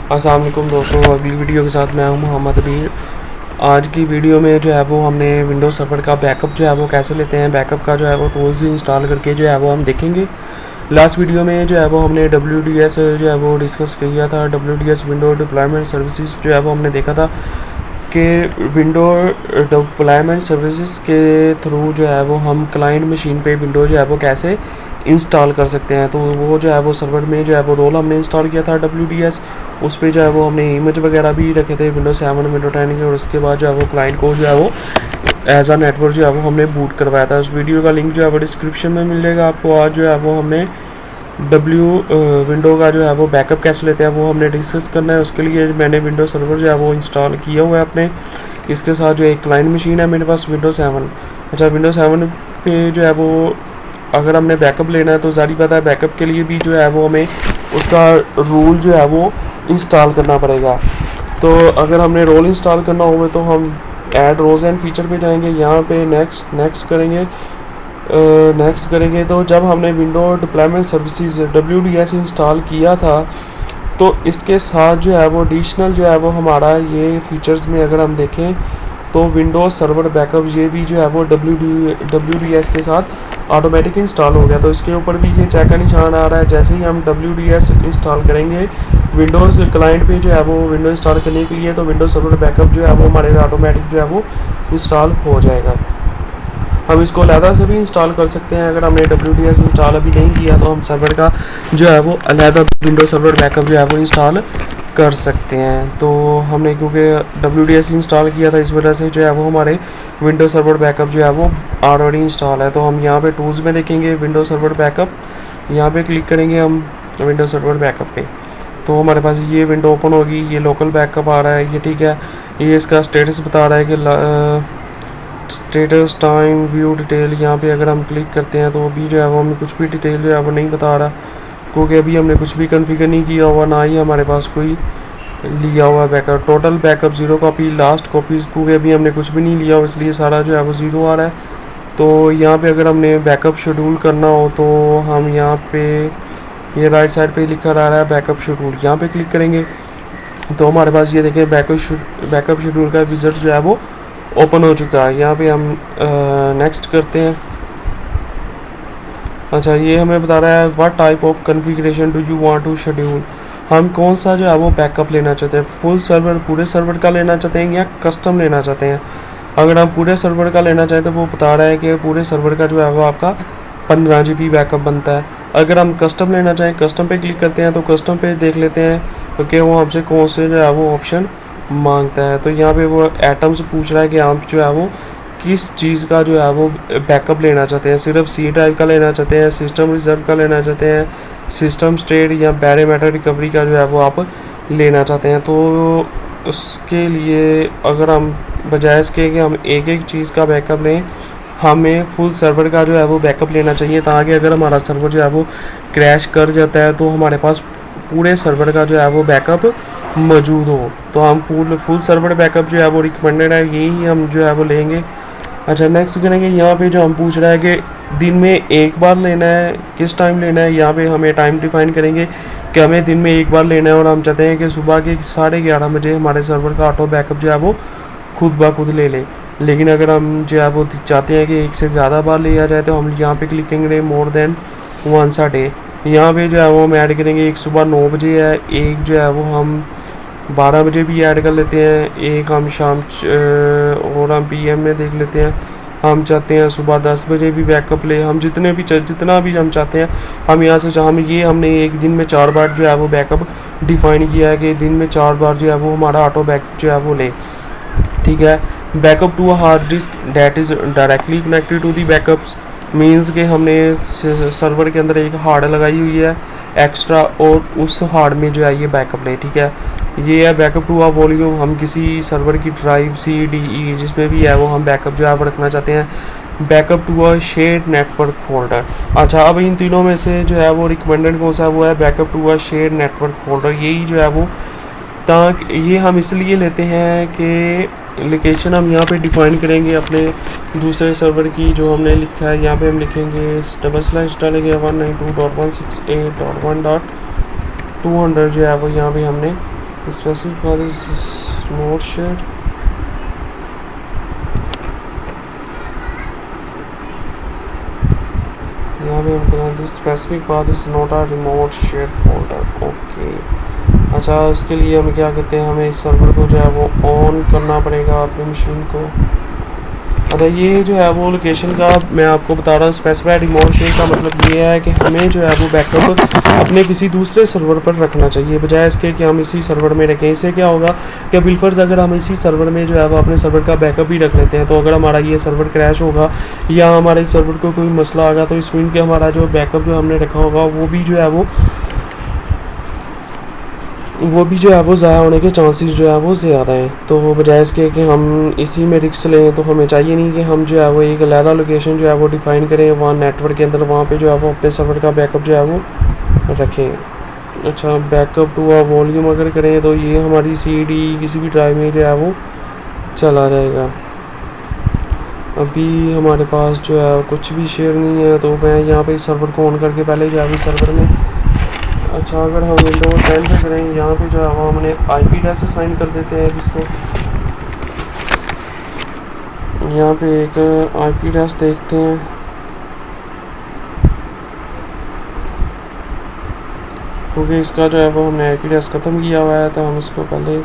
अस्सलाम वालेकुम दोस्तों, अगली वीडियो के साथ मैं हूं मोहम्मद अबीर। आज की वीडियो में जो है वो हमने विंडोज सर्वर का बैकअप जो है वो कैसे लेते हैं, बैकअप का जो है वो टूल्स इंस्टॉल करके जो है वो हम देखेंगे। लास्ट वीडियो में जो है वो हमने WDS जो है वो डिस्कस किया था। WDS विंडो डिप्लॉयमेंट सर्विसेज जो है वो हमने देखा था कि विंडो डिप्लॉयमेंट सर्विसेज के थ्रू जो है वो हम क्लाइंट मशीन पे विंडो जो है वो कैसे इंस्टॉल कर सकते हैं। तो वो जो है वो सर्वर में जो है वो रोल हमने इंस्टॉल किया था WDS। उस पर जो है वो हमने इमेज वगैरह भी रखे थे विंडो 7 विंडो 10 के, और उसके बाद जो है वो क्लाइंट को जो है वो एज आ नेटवर्क जो है वो हमने बूट करवाया था। उस वीडियो का लिंक जो है वो डिस्क्रिप्शन में मिल जाएगा आपको। आज जो है वो हमने विंडो का जो है वो बैकअप कैसे लेते हैं वो हमने डिस्कस करना है। उसके लिए मैंने विंडो सर्वर जो है वो इंस्टॉल किया हुआ है अपने। इसके साथ जो एक क्लाइंट मशीन है मेरे पास विंडो 7। अच्छा, विंडो 7 पे जो है वो अगर हमने बैकअप लेना है तो जारी बात है बैकअप के लिए भी जो है वो हमें उसका रूल जो है वो इंस्टॉल करना पड़ेगा। तो अगर हमने रोल इंस्टॉल करना होगा तो हम ऐड रोज एंड फीचर पे जाएंगे, यहाँ पे नेक्स्ट करेंगे। तो जब हमने window deployment services WDS install किया था तो इसके साथ जो है वो एडिशनल जो है वो हमारा ये फीचर्स में अगर हम देखें तो विंडोज सर्वर बैकअप ये भी जो है वो WDS के साथ ऑटोमेटिक इंस्टॉल हो गया। तो इसके ऊपर भी ये चेक का निशान आ रहा है। जैसे ही हम WDS इंस्टॉल करेंगे विंडोज़ क्लाइंट पे जो है वो विंडो इंस्टॉल करने के लिए, तो विंडोज सर्वर बैकअप जो है वो हमारे ऑटोमेटिक जो है वो इंस्टॉल हो जाएगा। हम इसको अलहदा से भी इंस्टॉल कर सकते हैं। अगर हमने WDS इंस्टॉल अभी नहीं किया तो हम सर्वर का जो है वो अलहदा विंडो सर्वर बैकअप जो है वो इंस्टॉल कर सकते हैं। तो हमने क्योंकि WDS इंस्टॉल किया था इस वजह से जो है वो हमारे विंडो सर्वर बैकअप जो है वो ऑलरेडी इंस्टॉल है। तो हम यहाँ पे टूल्स में देखेंगे विंडो सर्वर बैकअप, यहाँ पे क्लिक करेंगे हम विंडो सर्वर बैकअप पे, तो हमारे पास ये विंडो ओपन होगी। ये लोकल बैकअप आ रहा है, ये ठीक है। ये इसका स्टेटस बता रहा है कि स्टेटस टाइम व्यू डिटेल। यहाँ पे अगर हम क्लिक करते हैं तो अभी जो है वो हमें कुछ भी डिटेल जो है वो नहीं बता रहा, क्योंकि अभी हमने कुछ भी कॉन्फ़िगर नहीं किया हुआ, ना ही हमारे पास कोई लिया हुआ backup. Total backup 0 copy, last copies क्योंकि अभी हमने कुछ भी नहीं लिया हो इसलिए सारा जो है वो 0 आ रहा है। तो यहाँ पे अगर हमने बैकअप शेड्यूल करना हो तो हम यहाँ पे ये राइट साइड पे लिखा रहा है बैकअप शेड्यूल, यहाँ पे क्लिक करेंगे तो हमारे पास ये देखें बैकअप शेड्यूल का विज़िट जो है वो ओपन हो चुका है। यहाँ पे हम नेक्स्ट करते हैं। अच्छा, ये हमें बता रहा है what type of configuration do you want to schedule. हम कौन सा जो है वो बैकअप लेना चाहते हैं, फुल सर्वर पूरे सर्वर का लेना चाहते हैं या कस्टम लेना चाहते हैं। अगर हम पूरे सर्वर का लेना चाहें तो वो बता रहा है कि पूरे सर्वर का जो है वो आपका 15 GB बैकअप बनता है। अगर हम कस्टम लेना चाहें, कस्टम पे क्लिक करते हैं तो कस्टम पे देख लेते हैं क्योंकि वो हमसे कौन से जो है वो ऑप्शन मांगता है। तो यहाँ पे वो एटम्स पूछ रहा है कि आप जो है वो किस चीज़ का जो है वो बैकअप लेना चाहते हैं, सिर्फ C टाइप का लेना चाहते हैं, सिस्टम रिजर्व का लेना चाहते हैं, सिस्टम स्टेट या बैरोमीटर रिकवरी का जो है वो आप लेना चाहते हैं। तो उसके लिए अगर हम बजाय इसके कि हम एक एक चीज़ का बैकअप लें, हमें फुल सर्वर का जो है वो बैकअप लेना चाहिए, ताकि अगर हमारा सर्वर जो है वो क्रैश कर जाता है तो हमारे पास पूरे सर्वर का जो है वो बैकअप मौजूद हो। तो हम फुल सर्वर बैकअप जो है वो रिकमेंडेड है, यही हम जो है वो लेंगे। अच्छा, नेक्स्ट करेंगे। यहाँ पे जो हम पूछ रहा है कि दिन में एक बार लेना है, किस टाइम लेना है, यहाँ पे हमें टाइम डिफाइन करेंगे कि हमें दिन में एक बार लेना है और हम चाहते हैं कि सुबह के 11:30 बजे हमारे सर्वर का ऑटो बैकअप जो है वो खुद ब खुद ले ले। लेकिन अगर हम जो है वो चाहते हैं कि एक से ज़्यादा बार लिया जाए तो हम यहाँ पे क्लिक करेंगे more than once a day. यहाँ पे जो है वो हम ऐड करेंगे, एक सुबह 9 बजे है, एक जो है वो हम 12 बजे भी ऐड कर लेते हैं, एक हम शाम और हम PM में देख लेते हैं। हम चाहते हैं सुबह 10 बजे भी बैकअप ले, हम जितना भी हम चाहते हैं हम यहाँ से हमने एक दिन में 4 बार जो है वो बैकअप डिफ़ाइन किया है कि दिन में 4 बार जो है वो हमारा ऑटो बैकअप जो है वो ले, ठीक है। Backup to a hard disk that is directly connected to the backups means के हमने सर्वर के अंदर एक हार्ड लगाई हुई है एक्स्ट्रा और उस हार्ड में जो है ये बैकअप ले, ठीक है। ये है बैकअप टू आ वॉल्यूम, हम किसी सर्वर की ड्राइव CDE जिसमें भी है वो हम बैकअप जो है वो रखना चाहते हैं। Backup to a shared network folder. अच्छा, अब इन तीनों में से जो है वो रिकमेंडेड कौन सा वो है backup to a shared network folder. यही जो है वो ये हम इसलिए लेते हैं कि लोकेशन हम यहाँ पे डिफ़ाइन करेंगे अपने दूसरे सर्वर की जो हमने लिखा है। यहाँ पे हम लिखेंगे / डालेंगे 192.168.1.200 जो है वो यहाँ पे हमने specific path is not shared. यहाँ पे हम करें this specific path is not a remote share folder. Okay, अच्छा इसके लिए हम क्या कहते हैं, हमें इस सर्वर को जो है वो ऑन करना पड़ेगा अपनी मशीन को। अच्छा ये जो है वो लोकेशन का मैं आपको बता रहा हूँ, स्पेसिफाइड रिमोट शेयर का मतलब ये है कि हमें जो है वो बैकअप अपने किसी दूसरे सर्वर पर रखना चाहिए, बजाय इसके कि हम इसी सर्वर में रखें। इससे क्या होगा कि बिलफर्ज अगर हम इसी सर्वर में जो है वो अपने सर्वर का बैकअप भी रख लेते हैं, तो अगर हमारा ये सर्वर क्रैश होगा या हमारे सर्वर को कोई मसला आएगा, तो इस मीन कि हमारा जो बैकअप जो हमने रखा होगा वो भी जो है वो ज़ाया होने के चांसेस जो है वो ज़्यादा हैं। तो बजाय इसके कि हम इसी में रिस्क लें, तो हमें चाहिए नहीं कि हम जो है वो एक अलहदा लोकेशन जो है वो डिफ़ाइन करें वहाँ नेटवर्क के अंदर, वहाँ पे जो है वो अपने सर्वर का बैकअप जो है वो रखें। अच्छा, बैकअप टू आ वॉल्यूम अगर करें तो ये हमारी CD किसी भी ड्राइव में जो है वो चला जाएगा। अभी हमारे पास जो है कुछ भी शेयर नहीं है, तो मैं यहाँ पे सर्वर को ऑन करके पहले जो है सर्वर में, अच्छा अगर हम विंडोज 10 पे करें, यहाँ पे जो है वो हमने IP एड्रेस असाइन कर देते हैं इसको। यहाँ पे एक IP एड्रेस देखते हैं, क्योंकि इसका जो है वो हमने IP एड्रेस ख़त्म किया हुआ है, तो हम इसको पहले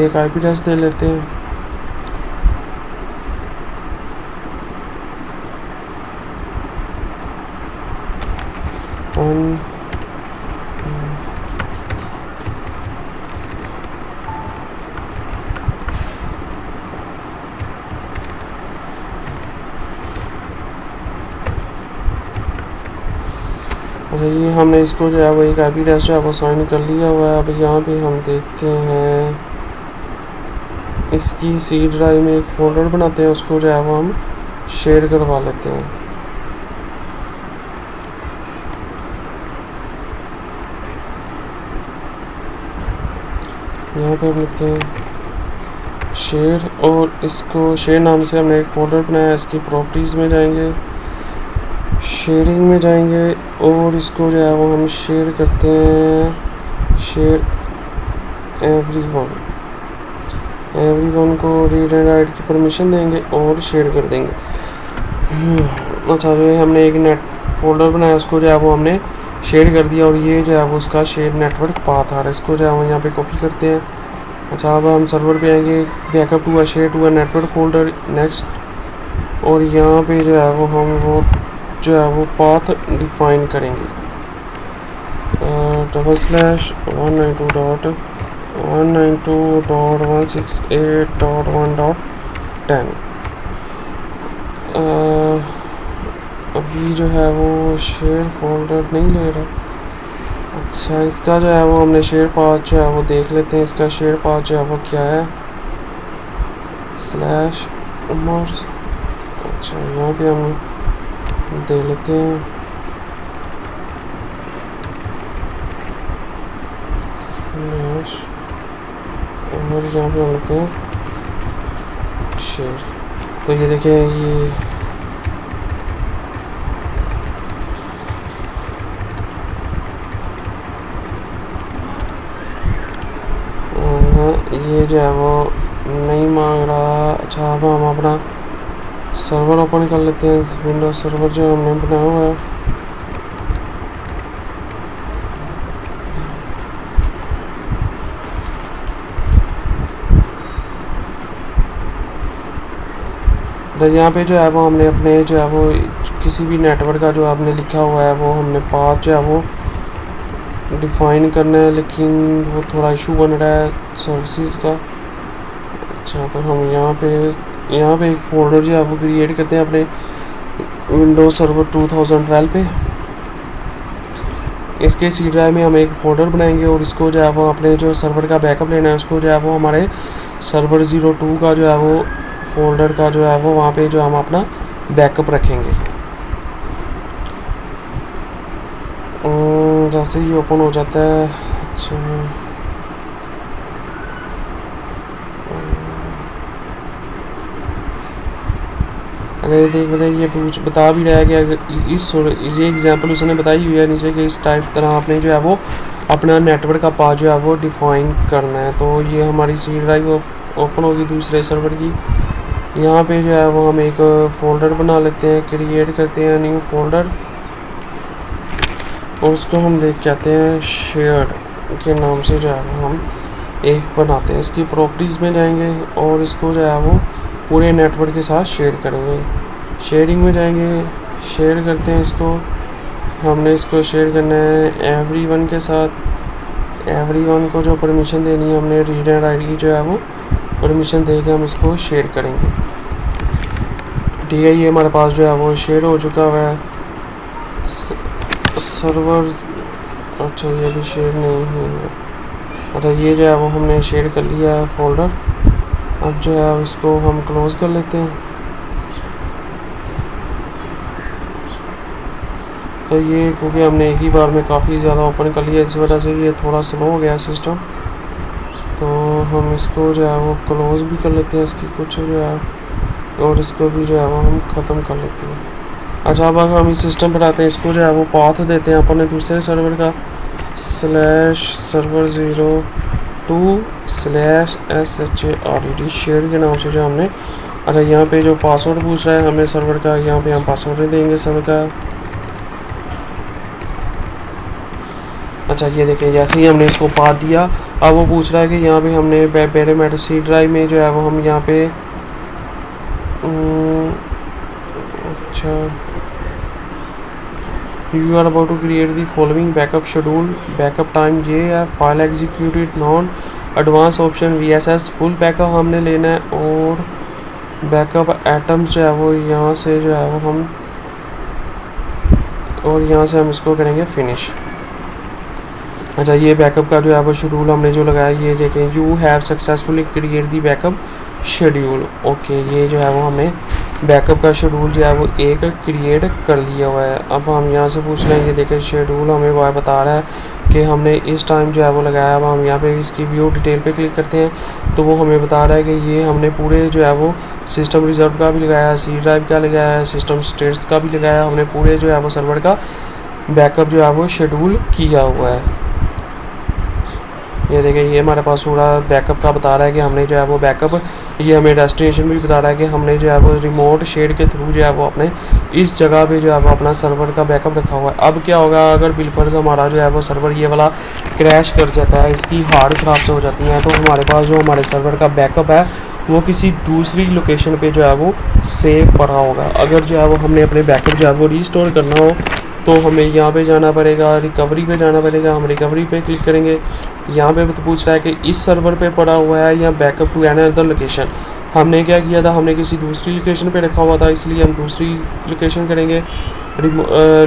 एक IP एड्रेस दे लेते हैं। अच्छा ये हमने इसको जो है वो एक IP एड्रेस जो है वो साइन कर लिया हुआ है। अब यहाँ पे हम देखते हैं इसकी C ड्राइव में एक फ़ोल्डर बनाते हैं, उसको जो है वो हम शेयर करवा लेते हैं। यहाँ पे हम लिखते हैं शेयर, और इसको शेयर नाम से हमने एक फ़ोल्डर बनाया। इसकी प्रॉपर्टीज़ में जाएंगे, शेयरिंग में जाएंगे, और इसको जो है वो हम शेयर करते हैं, शेयर एवरीवन को रीड एंड राइट की परमिशन देंगे और शेयर कर देंगे। अच्छा, जो है हमने एक नेट फोल्डर बनाया, उसको जो है वो हमने शेयर कर दिया, और ये जो है वो उसका शेयर नेटवर्क पाथ आ रहा है। इसको जो है हम यहाँ पे कॉपी करते हैं। अच्छा, अब हम सर्वर पे आएंगे, backup to a share to a network folder, next, और यहाँ पे जो है वो हम वो जो है वो पाथ डिफाइन करेंगे, //192.168.1.10। अभी जो है वो शेयर फोल्डर नहीं ले रहा। अच्छा, इसका जो है वो हमने शेयर पाथ जो है वो देख लेते हैं। इसका शेयर पाथ जो है वो क्या है, /umars। अच्छा, यहाँ पे हम दे लेते हैं और यहाँ पे हम लेते हैं शेयर। तो ये देखें, ये ये जो है वो नहीं मांग रहा। अच्छा, अब हम अपना सर्वर ओपन कर लेते हैं, विंडोज सर्वर जो हमने बनाया हुआ है। तो यहाँ पे जो है वो हमने अपने जो है वो किसी भी नेटवर्क का जो आपने लिखा हुआ है वो हमने पाथ जो है वो डिफाइन करना है, लेकिन वो थोड़ा इशू बन रहा है सर्विसेज का। अच्छा, तो हम यहाँ पे एक फोल्डर जो है वो क्रिएट करते हैं अपने विंडोज सर्वर 2012 पे। इसके C ड्राइव में हम एक फोल्डर बनाएंगे, और इसको जो है वो अपने जो सर्वर का बैकअप लेना है, उसको जो है वो हमारे सर्वर 02 का जो है वो फोल्डर का जो है वो वहाँ पे जो हम अपना बैकअप रखेंगे। जैसे ही ओपन हो जाता है, अच्छा अगर देख बताइए, ये बता भी रहा है कि अगर ये एग्जांपल उसने बताई हुई है नीचे कि इस टाइप तरह आपने जो है वो अपना नेटवर्क का पाथ जो है वो डिफ़ाइन करना है। तो ये हमारी सी ड्राइव ओपन होगी दूसरे सर्वर की। यहाँ पे जो है वो हम एक फ़ोल्डर बना लेते हैं, क्रिएट करते हैं न्यू फोल्डर और उसको हम कहते हैं शेयर्ड के नाम से जो है वो हम एक बनाते हैं। इसकी प्रॉपर्टीज़ में जाएंगे और इसको जो है वो पूरे नेटवर्क के साथ शेयर करेंगे। शेयरिंग में जाएंगे, शेयर करते हैं इसको। हमने इसको शेयर करना है एवरीवन के साथ। एवरीवन को जो परमिशन देनी है हमने रीड एंड राइट जो है वो परमिशन दे के हम इसको शेयर करेंगे। ठीक है, ये हमारे पास जो है वो शेयर हो चुका हुआ है सर्वर। अच्छा, ये भी शेयर नहीं है। अच्छा, ये जो है वो हमने शेयर कर लिया है फोल्डर। अब जो है इसको हम क्लोज़ कर लेते हैं। तो ये क्योंकि हमने एक ही बार में काफ़ी ज़्यादा ओपन कर लिया, इस वजह से ये थोड़ा स्लो हो गया सिस्टम। तो हम इसको जो है वो क्लोज़ भी कर लेते हैं इसकी कुछ जो है, और इसको भी जो है वो हम ख़त्म कर लेते हैं। अच्छा, अब हम इस सिस्टम पर आते हैं। इसको जो है वो पाथ देते हैं अपने दूसरे सर्वर का /server02/shard शेयर के नाम से जो हमने। अच्छा, यहाँ पे जो पासवर्ड पूछ रहा है हमें सर्वर का, यहाँ पे हम पासवर्ड देंगे सर्वर का। अच्छा, ये देखिए जैसे ही हमने इसको पाथ दिया, अब वो पूछ रहा है कि यहाँ पे हमने बेरेमेट सी ड्राइव में जो है वो हम यहाँ पे अच्छा, you are about to create the following backup schedule. Backup time ये है, file executed non advance option VSS full backup हमने लेना है, और बैकअप एटम्स जो है वो यहाँ से जो है वो हम, और यहाँ से हम इसको करेंगे फिनिश। अच्छा, ये बैकअप का जो है वो शेड्यूल हमने जो लगाया, ये देखें, you have successfully create the backup schedule. Okay, ये जो है वो हमने बैकअप का शेड्यूल जो है वो एक क्रिएट कर लिया हुआ है। अब हम यहाँ से पूछ रहे हैं, ये देखें शेड्यूल हमें वह बता रहा है कि हमने इस टाइम जो है वो लगाया। अब हम यहाँ पे इसकी व्यू डिटेल पे क्लिक करते हैं तो वो हमें बता रहा है कि ये हमने पूरे जो है वो सिस्टम रिजर्व का भी लगाया, सी ड्राइव का लगाया है, सिस्टम स्टेट्स का भी लगाया। हमने पूरे जो है वो सर्वर का बैकअप जो है वो शेड्यूल किया हुआ है। ये देखें, ये हमारे पास पूरा बैकअप का बता रहा है कि हमने जो है वो बैकअप, ये हमें डेस्टिनेशन भी बता रहा है कि हमने जो है वो रिमोट शेड के थ्रू जो है वो अपने इस जगह पे जो है वो अपना सर्वर का बैकअप रखा हुआ है। अब क्या होगा अगर बिलफर्ज हमारा जो है वो सर्वर ये वाला क्रैश कर जाता है, इसकी हार्ड ख़राब से हो जाती हैं, तो हमारे पास जो हमारे सर्वर का बैकअप है वो किसी दूसरी लोकेशन पे जो है वो सेव पड़ा होगा। अगर जो है वो हमने अपने बैकअप जो है वो रीस्टोर करना हो तो हमें यहाँ पे जाना पड़ेगा, रिकवरी पे जाना पड़ेगा। हम रिकवरी पे क्लिक करेंगे, यहाँ पे तो पूछ रहा है कि इस सर्वर पे पड़ा हुआ है या backup to another location. हमने क्या किया था, हमने किसी दूसरी लोकेशन पे रखा हुआ था, इसलिए हम दूसरी लोकेशन करेंगे।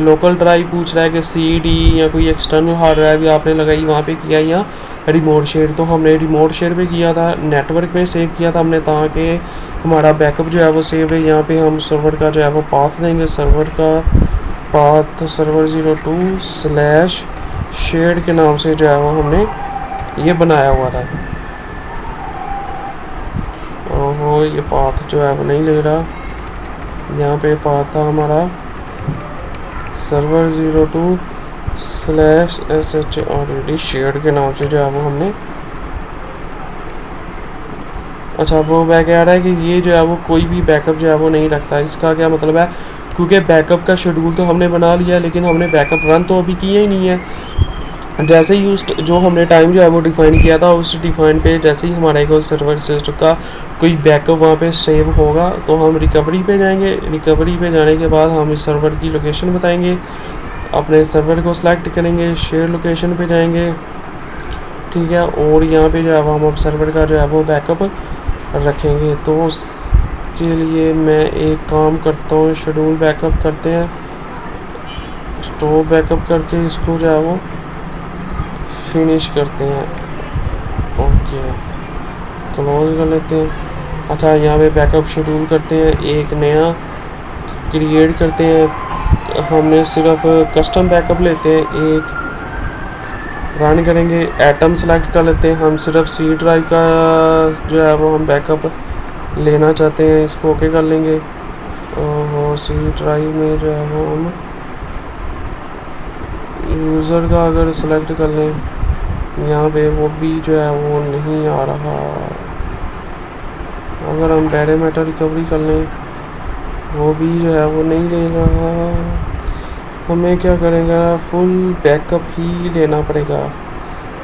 लोकल ड्राइव पूछ रहा है कि CD या कोई एक्सटर्नल हार्ड ड्राइव आपने लगाई वहाँ पे किया या रिमोट शेयर, तो हमने रिमोट शेयर पे किया था, नेटवर्क पे सेव किया था हमने, ताकि हमारा बैकअप जो है वो सेव है। यहाँ पे हम सर्वर का जो है वो पाथ देंगे, सर्वर का पाथ server02/shared के नाम से जो है वो हमने ये बनाया हुआ था। और वो ये पाथ जो है वो नहीं ले रहा, यहाँ पे पाथ था हमारा server02/shard के नाम से जो है वो हमने। अच्छा, वो बैक आ रहा है कि ये जो है वो कोई भी बैकअप जो है वो नहीं रखता। इसका क्या मतलब है, क्योंकि बैकअप का शेड्यूल तो हमने बना लिया लेकिन हमने बैकअप रन तो अभी किया ही नहीं है। जैसे ही उस जो हमने टाइम जो है वो डिफ़ाइन किया था, उस डिफ़ाइन पे जैसे ही हमारे को सर्वर सिस्टम का कोई बैकअप वहाँ पे सेव होगा तो हम रिकवरी पे जाएंगे। रिकवरी पे जाने के बाद हम इस सर्वर की लोकेशन बताएंगे, अपने सर्वर को सिलेक्ट करेंगे, शेयर लोकेशन पे जाएंगे, ठीक है। और यहाँ पे जो है हम अब सर्वर का जो है वो बैकअप रखेंगे। तो उसके लिए मैं एक काम करता हूँ, शेड्यूल बैकअप करते हैं, स्टॉप बैकअप करके इसको जो है वो फिनिश करते हैं। ओके, क्लोज कर लेते हैं। अच्छा, यहाँ पे बैकअप शेड्यूल करते हैं, एक नया क्रिएट करते हैं। हमने सिर्फ कस्टम बैकअप लेते हैं, एक रन करेंगे, एटम सेलेक्ट कर लेते हैं। हम सिर्फ सी ड्राइव का जो है वो हम बैकअप लेना चाहते हैं, इसको ओके कर लेंगे। और सी ड्राइव में जो है वो हम यूज़र का अगर सेलेक्ट कर लें यहाँ पे, वो भी जो है वो नहीं आ रहा। अगर हम डाटा मेटा रिकवरी कर लें वो भी जो है वो नहीं ले रहा। हमें क्या करेगा, फुल बैकअप ही लेना पड़ेगा,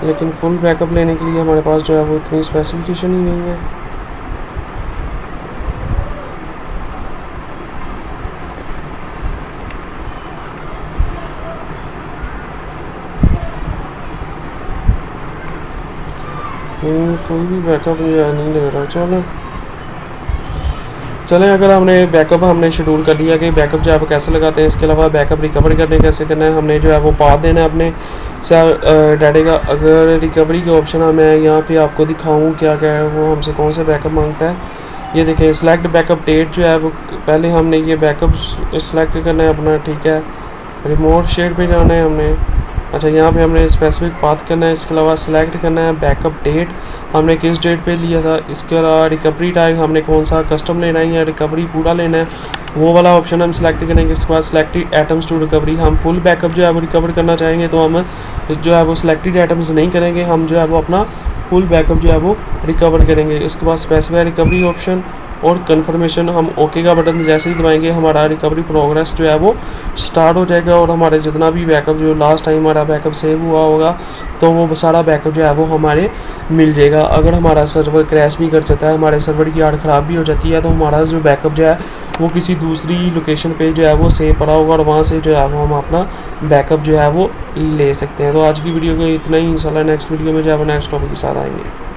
लेकिन फुल बैकअप लेने के लिए हमारे पास जो है वो इतनी स्पेसिफिकेशन ही नहीं है। कोई भी बैकअप नहीं ले रहा। चलें अगर हमने शेड्यूल कर लिया कि बैकअप जो है वो कैसे लगाते हैं, इसके अलावा बैकअप रिकवर करने कैसे करना है, हमने जो है वो पाथ देना है अपने डाटा का। अगर रिकवरी के ऑप्शन मैं यहाँ पे आपको दिखाऊँ क्या क्या है, वो हमसे कौन से बैकअप मांगता है। ये देखें, सिलेक्ट बैकअप डेट जो है वो पहले हमने ये बैकअप सेलेक्ट करना है अपना, ठीक है। रिमोट शेड पे जाना है हमने। अच्छा, यहाँ पे हमने स्पेसिफिक पाथ करना है। इसके अलावा सिलेक्ट करना है बैकअप डेट, हमने किस डेट पे लिया था। इसके अलावा रिकवरी टाइप हमने कौन सा कस्टम लेना है या रिकवरी पूरा लेना है, वो वाला ऑप्शन हम सिलेक्ट करेंगे। इसके बाद सिलेक्टेड आइटम्स टू रिकवरी, हम फुल बैकअप जो है वो रिकवर करना चाहेंगे तो हम जो है वो सिलेक्टेड आइटम्स नहीं करेंगे, हम जो है वो अपना फुल बैकअप जो है वो रिकवर करेंगे। इसके बाद स्पेसिफाई रिकवरी ऑप्शन और कंफर्मेशन, हम ओके का बटन जैसे ही दबाएंगे हमारा रिकवरी प्रोग्रेस जो है वो स्टार्ट हो जाएगा और हमारे जितना भी बैकअप जो लास्ट टाइम हमारा बैकअप सेव हुआ होगा तो वो सारा बैकअप जो है वो हमारे मिल जाएगा। अगर हमारा सर्वर क्रैश भी कर जाता है, हमारे सर्वर की हार्ड ख़राब भी हो जाती है, तो हमारा जो बैकअप जो है वो किसी दूसरी लोकेशन पे जो है वो सेव पड़ा होगा और वहाँ से जो है वो हम अपना बैकअप जो है वो ले सकते हैं। तो आज की वीडियो को इतना ही, इंशाल्लाह नेक्स्ट वीडियो में जो है वो नेक्स्ट टॉपिक के साथ आएंगे।